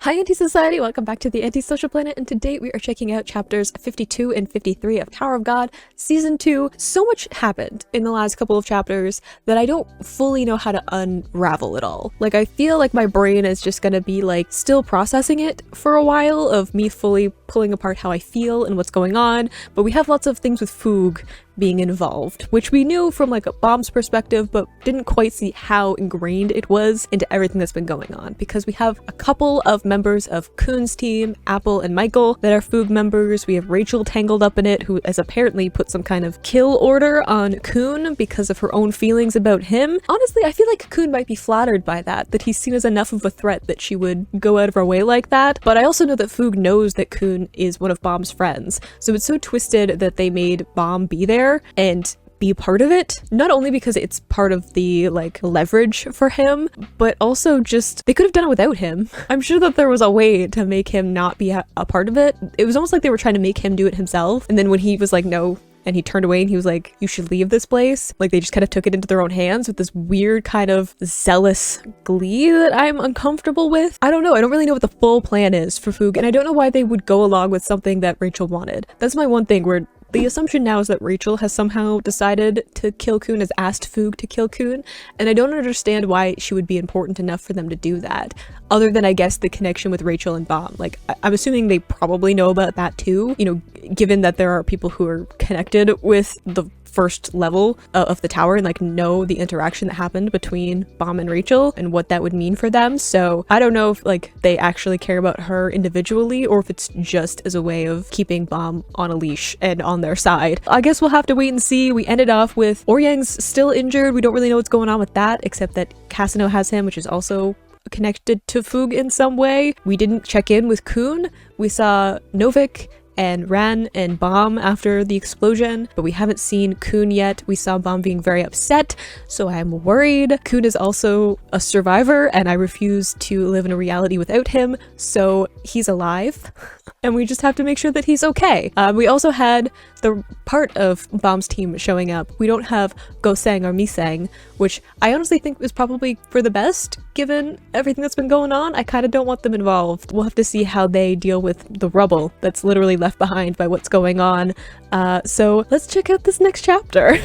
Hi Anti-Society, welcome back to the Anti-Social Planet, and today we are checking out chapters 52 and 53 of Tower of God, Season 2. So much happened in the last couple of chapters that I don't fully know how to unravel it all. Like, I feel like my brain is just gonna be like still processing it for a while of me fully pulling apart how I feel and what's going on, but we have lots of things with Foog being involved, which we knew from like a Baam's perspective, but didn't quite see how ingrained it was into everything that's been going on, because we have a couple of members of Kuhn's team, Apple and Michael, that are Foog members. We have Rachel tangled up in it, who has apparently put some kind of kill order on Kuhn because of her own feelings about him. Honestly, I feel like Kuhn might be flattered by that he's seen as enough of a threat that she would go out of her way like that, but I also know that Foog knows that Kuhn is one of Baam's friends, so it's so twisted that they made Baam be there and be part of it, not only because it's part of the like leverage for him, but also just they could have done it without him. I'm sure that there was a way to make him not be a part of it. It was almost like they were trying to make him do it himself, and then when he was like no, and he turned away and he was like, you should leave this place, like they just kind of took it into their own hands with this weird kind of zealous glee that I'm uncomfortable with. I don't know, I don't really know what the full plan is for Foog, and I don't know why they would go along with something that Rachel wanted. That's my one thing, where the assumption now is that Rachel has somehow decided to kill Kuhn, has asked Foog to kill Kuhn, and I don't understand why she would be important enough for them to do that, other than I guess the connection with Rachel and Baam. Like, I'm assuming they probably know about that too, you know, given that there are people who are connected with the first level of the tower and like know the interaction that happened between Baam and Rachel and what that would mean for them. So I don't know if like they actually care about her individually or if it's just as a way of keeping Baam on a leash and on their side. I guess we'll have to wait and see. We ended off with Oryang's still injured. We don't really know what's going on with that, except that Cassino has him, which is also connected to Foog in some way. We didn't check in with Kuhn. We saw Novik and Ran and Baam after the explosion, but we haven't seen Kuhn yet. We saw Baam being very upset, so I'm worried. Kuhn is also a survivor, and I refuse to live in a reality without him, so he's alive. And we just have to make sure that he's okay. We also had the part of Baam's team showing up. We don't have Go-sang or Mi-sang, which I honestly think is probably for the best, given everything that's been going on. I kind of don't want them involved. We'll have to see how they deal with the rubble that's literally left behind by what's going on. So let's check out this next chapter.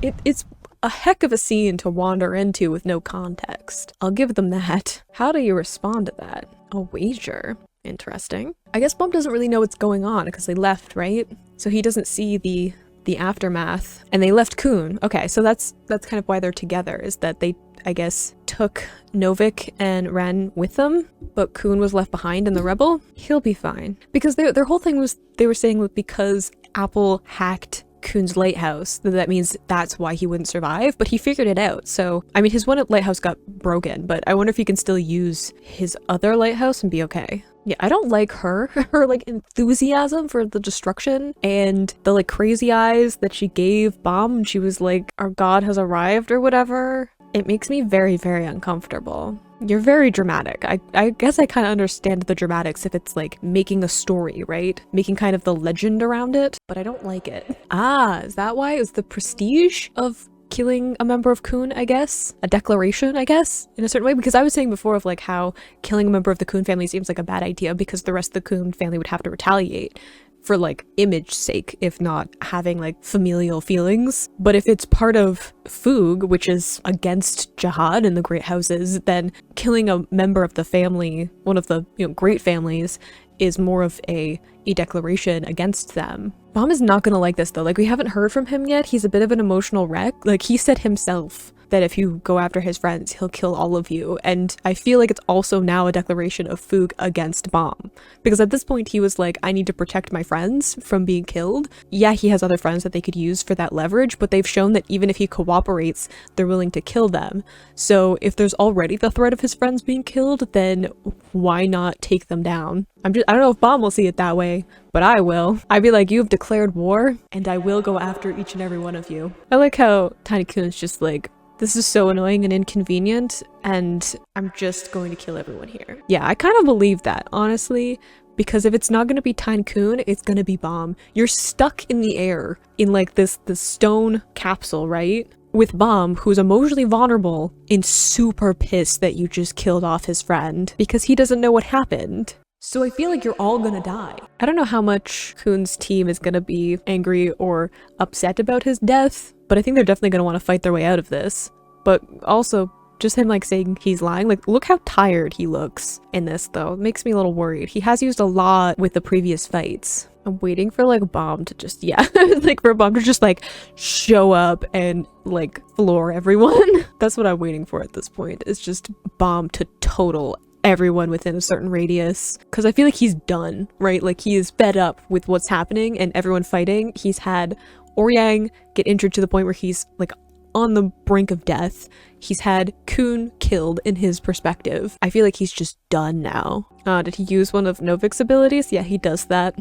It's a heck of a scene to wander into with no context. I'll give them that. How do you respond to that? A wager. Interesting. I guess Baam doesn't really know what's going on because they left, right? So he doesn't see the aftermath, and they left Kuhn. Okay, so that's kind of why they're together, is that they, I guess, took Novik and Ren with them, but Kuhn was left behind in the rebel. He'll be fine. Because their whole thing was, they were saying that because Apple hacked Kuhn's lighthouse, that means that's why he wouldn't survive, but he figured it out. So, I mean, his one lighthouse got broken, but I wonder if he can still use his other lighthouse and be okay. Yeah, I don't like her like enthusiasm for the destruction and the like crazy eyes that she gave Baam when she was like, our god has arrived or whatever. It makes me very, very uncomfortable. You're very dramatic. I guess I kind of understand the dramatics if it's like making a story, right? Making kind of the legend around it, but I don't like it. Ah, is that why? Is the prestige of killing a member of Kuhn, I guess? A declaration, I guess, in a certain way? Because I was saying before of like how killing a member of the Kuhn family seems like a bad idea because the rest of the Kuhn family would have to retaliate for like image sake, if not having like familial feelings. But if it's part of Foog, which is against jihad in the great houses, then killing a member of the family, one of the, you know, great families, is more of a declaration against them. Baam is not gonna like this though. Like, we haven't heard from him yet. He's a bit of an emotional wreck. Like, he said himself that if you go after his friends, he'll kill all of you. And I feel like it's also now a declaration of Foog against Baam. Because at this point he was like, I need to protect my friends from being killed. Yeah, he has other friends that they could use for that leverage, but they've shown that even if he cooperates, they're willing to kill them. So if there's already the threat of his friends being killed, then why not take them down? I don't know if Baam will see it that way, but I will. I'd be like, you have declared war, and I will go after each and every one of you. I like how Tiny Kuhn's just like, this is so annoying and inconvenient, and I'm just going to kill everyone here. Yeah, I kind of believe that, honestly, because if it's not going to be Tiny Kuhn, it's going to be Baam. You're stuck in the air in like this stone capsule, right? with Baam, who's emotionally vulnerable and super pissed that you just killed off his friend because he doesn't know what happened. So I feel like you're all gonna die. I don't know how much Khun's team is gonna be angry or upset about his death, but I think they're definitely gonna want to fight their way out of this. But also, just him like saying he's lying, like look how tired he looks in this though. It makes me a little worried. He has used a lot with the previous fights. I'm waiting for like Baam to just, like for Baam to just like show up and like floor everyone. That's what I'm waiting for at this point. It's just Baam to total everyone within a certain radius. Because I feel like he's done, right? Like he is fed up with what's happening and everyone fighting. He's had Oryang get injured to the point where he's like on the brink of death. He's had Khun killed in his perspective. I feel like he's just done now. Did he use one of Novik's abilities? Yeah, he does that.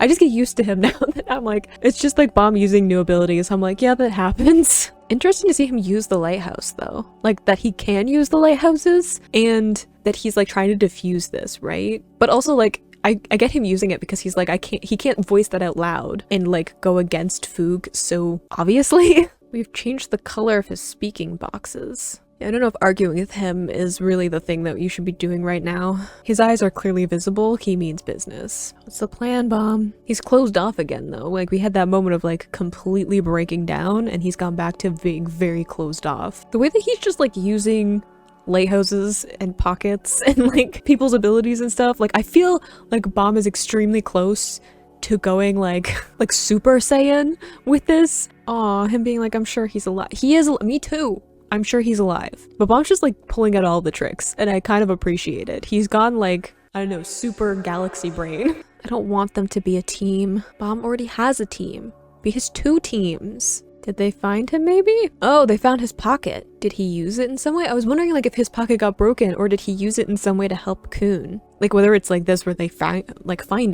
I just get used to him now that I'm like, it's just like Baam using new abilities. I'm like, yeah, that happens. Interesting to see him use the lighthouse though. Like that he can use the lighthouses and that he's like trying to diffuse this, right? But also like, I get him using it because he's like, he can't voice that out loud and like go against Foog so obviously. We've changed the color of his speaking boxes. I don't know if arguing with him is really the thing that you should be doing right now. His eyes are clearly visible. He means business. What's the plan, Baam? He's closed off again though. Like we had that moment of like completely breaking down and he's gone back to being very closed off. The way that he's just like using lighthouses and pockets and like people's abilities and stuff. Like I feel like Baam is extremely close to going like Super Saiyan with this. Aw, him being like, I'm sure he's alive. He is, me too. I'm sure he's alive. But Baam's just like pulling out all the tricks and I kind of appreciate it. He's gone like, I don't know, super galaxy brain. I don't want them to be a team. Baam already has a team. He has 2 teams. Did they find him maybe? Oh, they found his pocket. Did he use it in some way? I was wondering like if his pocket got broken or did he use it in some way to help Khun? Like whether it's like this where they find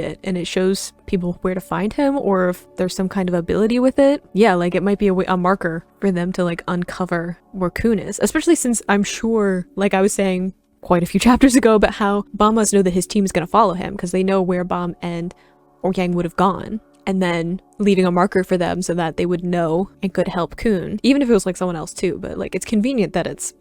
it and it shows people where to find him or if there's some kind of ability with it. Yeah, like it might be a marker for them to like uncover where Khun is. Especially since I'm sure, like I was saying quite a few chapters ago about how Baam must know that his team is going to follow him because they know where Baam and Oryang would have gone. And then leaving a marker for them so that they would know and could help Khun. Even if it was like someone else too, but like it's convenient that it's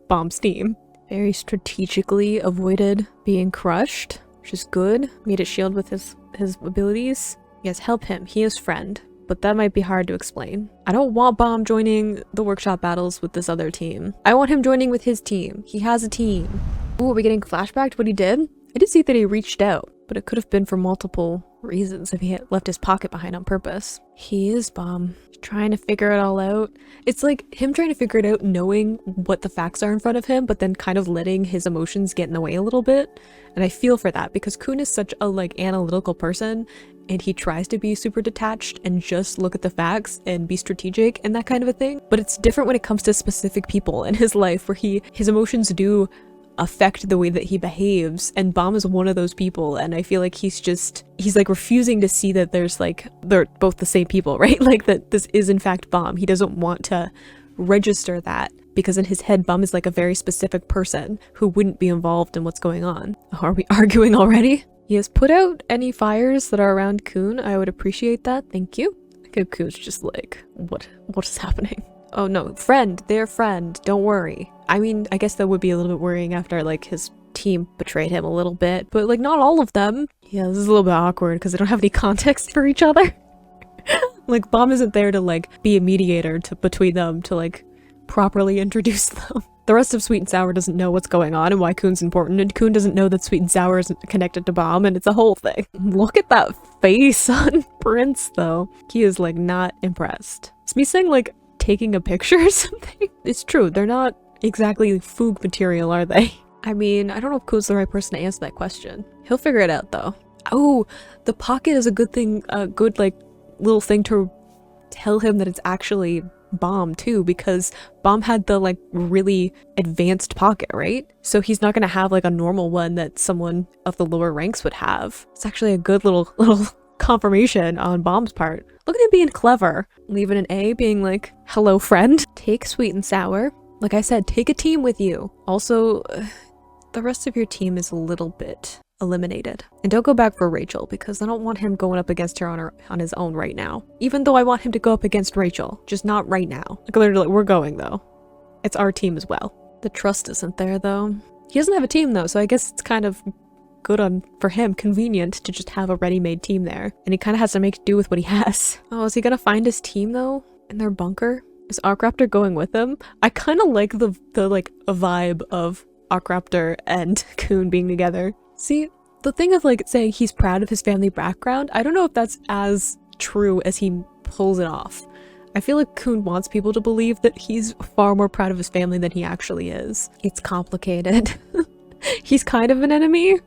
Baam's team. Very strategically avoided being crushed, which is good. Made a shield with his abilities. Yes, help him. He is friend. But that might be hard to explain. I don't want Baam joining the workshop battles with this other team. I want him joining with his team. He has a team. Ooh, are we getting flashback to what he did? I did see that he reached out, but it could have been for multiple reasons if he had left his pocket behind on purpose. He is Baam. Trying to figure it all out. It's like him trying to figure it out knowing what the facts are in front of him, but then kind of letting his emotions get in the way a little bit. And I feel for that because Khun is such a like analytical person and he tries to be super detached and just look at the facts and be strategic and that kind of a thing. But it's different when it comes to specific people in his life where his emotions do affect the way that he behaves, and Baam is one of those people, and I feel like he's like refusing to see that there's like they're both the same people, right? Like that this is in fact Baam. He doesn't want to register that because in his head Baam is like a very specific person who wouldn't be involved in what's going on. Are we arguing already? He has put out any fires that are around Khun. I would appreciate that. Thank you. I think Khun's just like, what is happening? Oh no, their friend, don't worry. I mean, I guess that would be a little bit worrying after like his team betrayed him a little bit, but like not all of them. Yeah, this is a little bit awkward because they don't have any context for each other. Like Baam isn't there to like be a mediator between them to like properly introduce them. The rest of Sweet and Sour doesn't know what's going on and why Khun's important, and Khun doesn't know that Sweet and Sour isn't connected to Baam, and it's a whole thing. Look at that face on Prince though. He is like not impressed. It's me saying like taking a picture or something. It's true, they're not exactly Foog material, are they? I mean, I don't know if Khun's the right person to answer that question. He'll figure it out though. Oh, the pocket is a good thing, a good like little thing to tell him that it's actually Baam too, because Baam had the like really advanced pocket, right? So he's not gonna have like a normal one that someone of the lower ranks would have. It's actually a good little confirmation on Baam's part. Look at him being clever. Leaving an A, being like, hello friend. Take Sweet and Sour. Like I said, take a team with you. Also, the rest of your team is a little bit eliminated. And don't go back for Rachel, because I don't want him going up against her on his own right now. Even though I want him to go up against Rachel, just not right now. Like literally, we're going though. It's our team as well. The trust isn't there though. He doesn't have a team though, so I guess it's kind of good for him, convenient to just have a ready-made team there. And he kind of has to make do with what he has. Oh, is he gonna find his team though? In their bunker? Is Arkraptor going with him? I kind of like the like a vibe of Arkraptor and Kun being together. See, the thing of like saying he's proud of his family background, I don't know if that's as true as he pulls it off. I feel like Kun wants people to believe that he's far more proud of his family than he actually is. It's complicated. He's kind of an enemy,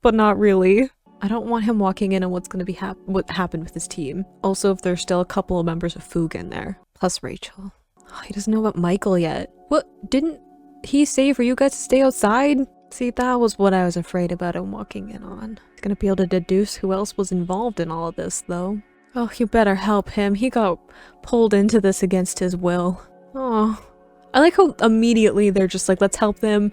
but not really. I don't want him walking in on what's going to be what happened with his team. Also, if there's still a couple of members of Foog in there. Plus Rachel. Oh, he doesn't know about Michael yet. What? Didn't he say for you guys to stay outside? See, that was what I was afraid about him walking in on. He's gonna be able to deduce who else was involved in all of this, though. Oh, you better help him. He got pulled into this against his will. Oh. I like how immediately they're just like, let's help them.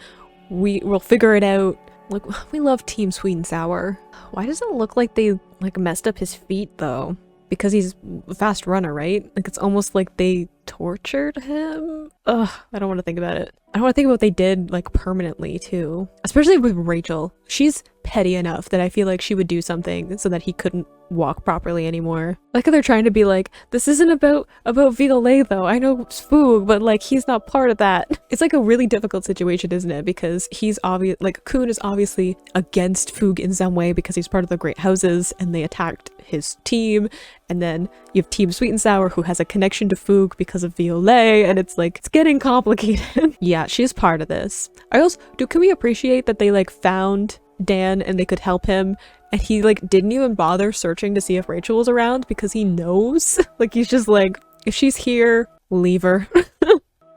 We'll figure it out. Like, we love Team Sweet and Sour. Why does it look like they, like, messed up his feet, though? Because he's a fast runner, right? Like, it's almost like they tortured him? Ugh, I don't want to think about it. I don't want to think about what they did, like, permanently, too. Especially with Rachel. She's petty enough that I feel like she would do something so that he couldn't walk properly anymore. Like how they're trying to be like, this isn't about Viollet though. I know it's Foog, but like he's not part of that. It's like a really difficult situation, isn't it? Because he's obvious, like Kun is obviously against Foog in some way because he's part of the Great Houses and they attacked his team. And then you have Team Sweet and Sour who has a connection to Foog because of Viollet, and it's like, it's getting complicated. Yeah, she's part of this. Can we appreciate that they like found Dan and they could help him, and he like didn't even bother searching to see if Rachel was around because he knows. Like he's just like, if she's here, leave her.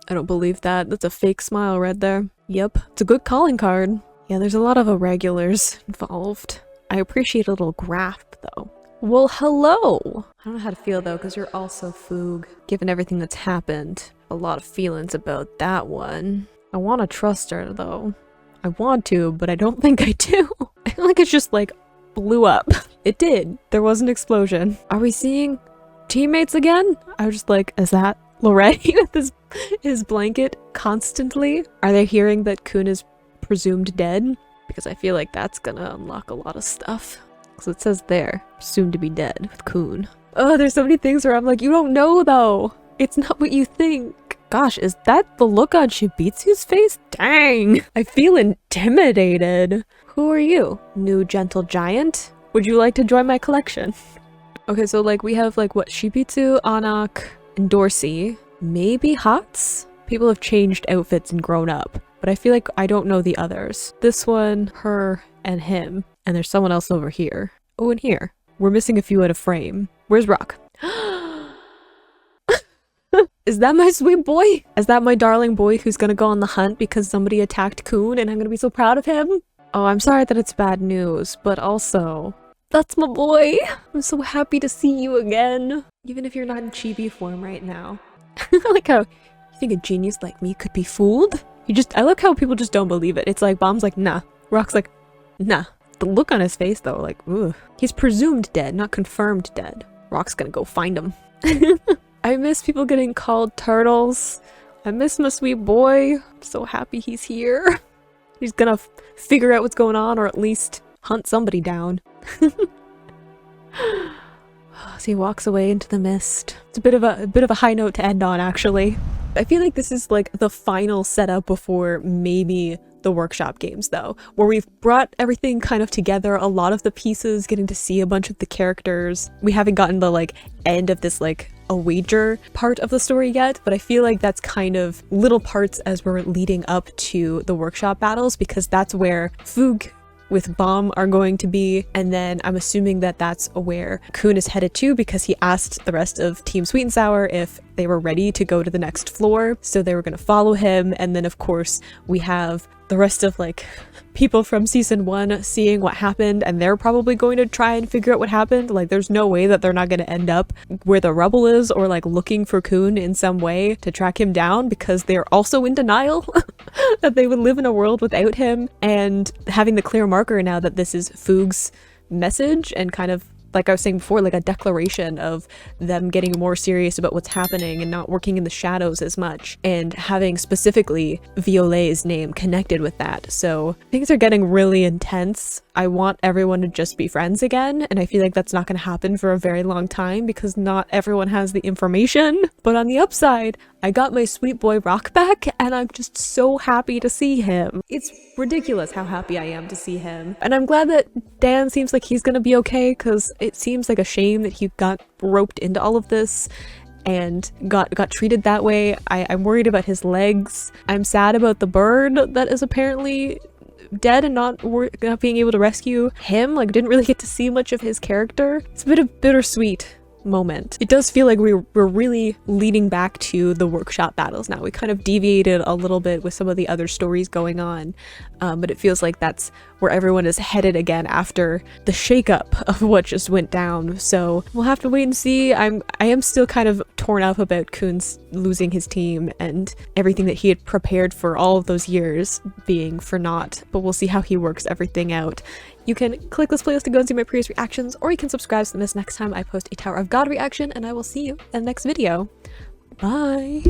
I don't believe that. That's a fake smile right there. Yep, it's a good calling card. Yeah, there's a lot of irregulars involved. I appreciate a little graph though. Well, hello! I don't know how to feel though, because you're also Foog. Given everything that's happened, a lot of feelings about that one. I want to trust her though. I want to, but I don't think I do. I feel like it's just like blew up. It did. There was an explosion. Are we seeing teammates again? I was just like, is that Lorette with his blanket constantly? Are they hearing that Kun is presumed dead? Because I feel like that's gonna unlock a lot of stuff. So it says there, presumed to be dead with Kun. Oh, there's so many things where I'm like, you don't know though. It's not what you think. Gosh, is that the look on Shibitsu's face? Dang! I feel intimidated. Who are you? New gentle giant? Would you like to join my collection? Okay, so like we have like what? Shibitsu, Anak, and Dorsey. Maybe Hats? People have changed outfits and grown up, but I feel like I don't know the others. This one, her, and him. And there's someone else over here. Oh, and here. We're missing a few out of frame. Where's Rock? Is that my sweet boy? Is that my darling boy who's gonna go on the hunt because somebody attacked Kun and I'm gonna be so proud of him? Oh, I'm sorry that it's bad news, but also, that's my boy. I'm so happy to see you again. Even if you're not in chibi form right now. I like how you think a genius like me could be fooled? I like how people just don't believe it. It's like, Baam's like, nah. Rock's like, nah. The look on his face though, like, ugh. He's presumed dead, not confirmed dead. Rock's gonna go find him. I miss people getting called turtles. I miss my sweet boy. I'm so happy he's here. He's gonna figure out what's going on, or at least hunt somebody down. As he walks away into the mist. It's a bit of a high note to end on, actually. I feel like this is like the final setup before maybe the workshop games though, where we've brought everything kind of together, a lot of the pieces, getting to see a bunch of the characters. We haven't gotten the like end of this like a wager part of the story yet, but I feel like that's kind of little parts as we're leading up to the workshop battles, because that's where Foog with Baam are going to be, and then I'm assuming that that's where Kun is headed to, because he asked the rest of Team Sweet and Sour if they were ready to go to the next floor, so they were going to follow him. And then of course we have the rest of like people from season 1 seeing what happened, and they're probably going to try and figure out what happened. Like there's no way that they're not going to end up where the rubble is, or like looking for Kun in some way to track him down, because they're also in denial that they would live in a world without him. And having the clear marker now that this is Foog's message, and kind of like I was saying before, like a declaration of them getting more serious about what's happening and not working in the shadows as much, and having specifically Violet's name connected with that. So things are getting really intense. I want everyone to just be friends again, and I feel like that's not going to happen for a very long time because not everyone has the information. But on the upside, I got my sweet boy Rock back, and I'm just so happy to see him. It's ridiculous how happy I am to see him. And I'm glad that Dan seems like he's gonna be okay, because it seems like a shame that he got roped into all of this and got treated that way. I'm worried about his legs. I'm sad about the bird that is apparently dead and not being able to rescue him. Like, didn't really get to see much of his character. It's a bit of bittersweet moment. It does feel like we're really leading back to the workshop battles now. We kind of deviated a little bit with some of the other stories going on, but it feels like that's where everyone is headed again after the shakeup of what just went down. So we'll have to wait and see. I am still kind of torn up about Kun's losing his team and everything that he had prepared for all of those years being for naught, but we'll see how he works everything out. You can click this playlist to go and see my previous reactions, or you can subscribe so miss next time I post a Tower of God reaction, and I will see you in the next video. Bye!